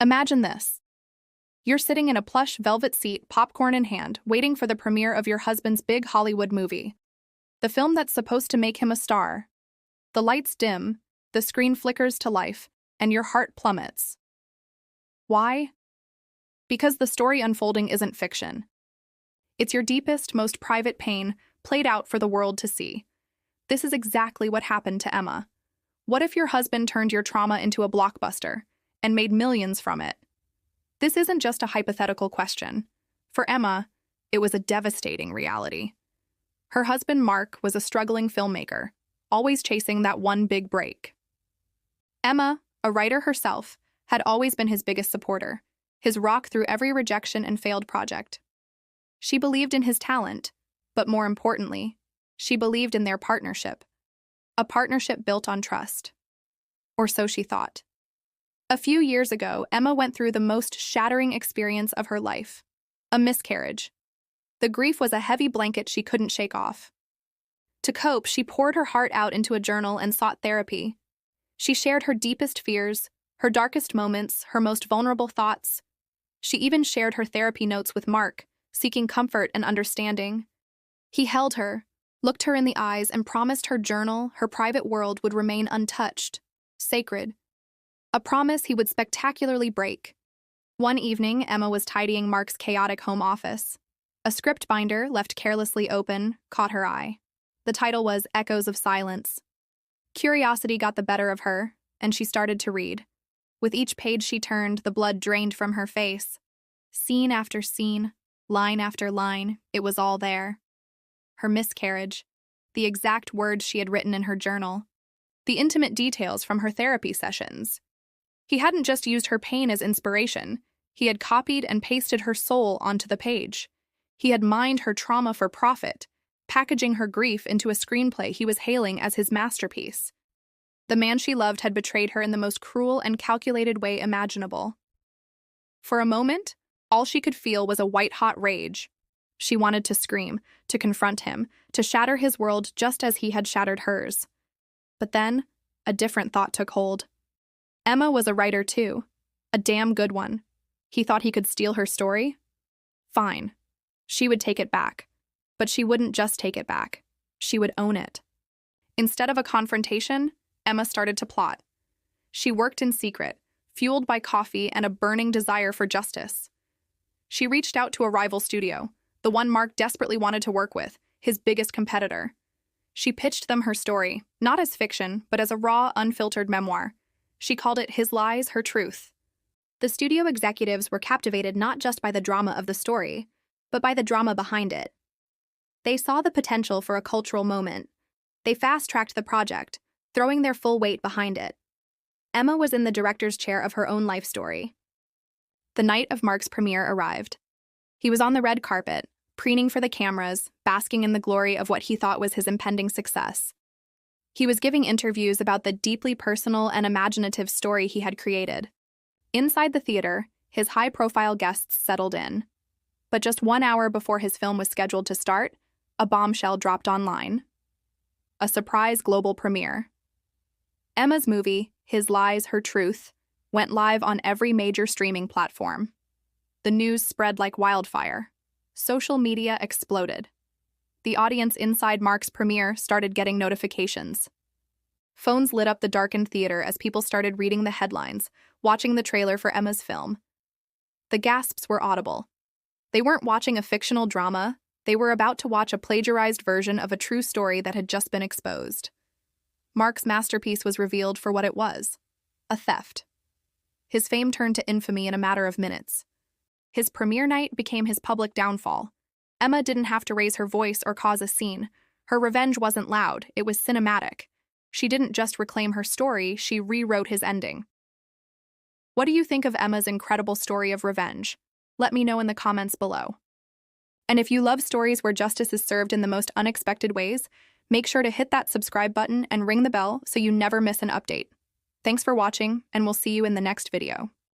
Imagine this. You're sitting in a plush velvet seat, popcorn in hand, waiting for the premiere of your husband's big Hollywood movie. The film that's supposed to make him a star. The lights dim, the screen flickers to life, and your heart plummets. Why? Because the story unfolding isn't fiction. It's your deepest, most private pain played out for the world to see. This is exactly what happened to Emma. What if your husband turned your trauma into a blockbuster and made millions from it? This isn't just a hypothetical question. For Emma, it was a devastating reality. Her husband, Mark, was a struggling filmmaker, always chasing that one big break. Emma, a writer herself, had always been his biggest supporter, his rock through every rejection and failed project. She believed in his talent, but more importantly, she believed in their partnership. A partnership built on trust. Or so she thought. A few years ago, Emma went through the most shattering experience of her life. A miscarriage. The grief was a heavy blanket she couldn't shake off. To cope, she poured her heart out into a journal and sought therapy. She shared her deepest fears, her darkest moments, her most vulnerable thoughts. She even shared her therapy notes with Mark, seeking comfort and understanding. He held her, looked her in the eyes, and promised her journal, her private world, would remain untouched, sacred. A promise he would spectacularly break. One evening, Emma was tidying Mark's chaotic home office. A script binder, left carelessly open, caught her eye. The title was Echoes of Silence. Curiosity got the better of her, and she started to read. With each page she turned, the blood drained from her face. Scene after scene, line after line, it was all there. Her miscarriage, the exact words she had written in her journal, the intimate details from her therapy sessions. He hadn't just used her pain as inspiration, he had copied and pasted her soul onto the page. He had mined her trauma for profit, packaging her grief into a screenplay he was hailing as his masterpiece. The man she loved had betrayed her in the most cruel and calculated way imaginable. For a moment, all she could feel was a white-hot rage. She wanted to scream, to confront him, to shatter his world just as he had shattered hers. But then, a different thought took hold. Emma was a writer too, a damn good one. He thought he could steal her story? Fine. She would take it back. But she wouldn't just take it back. She would own it. Instead of a confrontation, Emma started to plot. She worked in secret, fueled by coffee and a burning desire for justice. She reached out to a rival studio, the one Mark desperately wanted to work with, his biggest competitor. She pitched them her story, not as fiction, but as a raw, unfiltered memoir. She called it His Lies, Her Truth. The studio executives were captivated not just by the drama of the story, but by the drama behind it. They saw the potential for a cultural moment. They fast-tracked the project, throwing their full weight behind it. Emma was in the director's chair of her own life story. The night of Mark's premiere arrived. He was on the red carpet, preening for the cameras, basking in the glory of what he thought was his impending success. He was giving interviews about the deeply personal and imaginative story he had created. Inside the theater, his high-profile guests settled in. But just 1 hour before his film was scheduled to start, a bombshell dropped online. A surprise global premiere. Emma's movie, His Lies, Her Truth, went live on every major streaming platform. The news spread like wildfire. Social media exploded. The audience inside Mark's premiere started getting notifications. Phones lit up the darkened theater as people started reading the headlines, watching the trailer for Emma's film. The gasps were audible. They weren't watching a fictional drama, they were about to watch a plagiarized version of a true story that had just been exposed. Mark's masterpiece was revealed for what it was: a theft. His fame turned to infamy in a matter of minutes. His premiere night became his public downfall. Emma didn't have to raise her voice or cause a scene. Her revenge wasn't loud, it was cinematic. She didn't just reclaim her story, she rewrote his ending. What do you think of Emma's incredible story of revenge? Let me know in the comments below. And if you love stories where justice is served in the most unexpected ways, make sure to hit that subscribe button and ring the bell so you never miss an update. Thanks for watching, and we'll see you in the next video.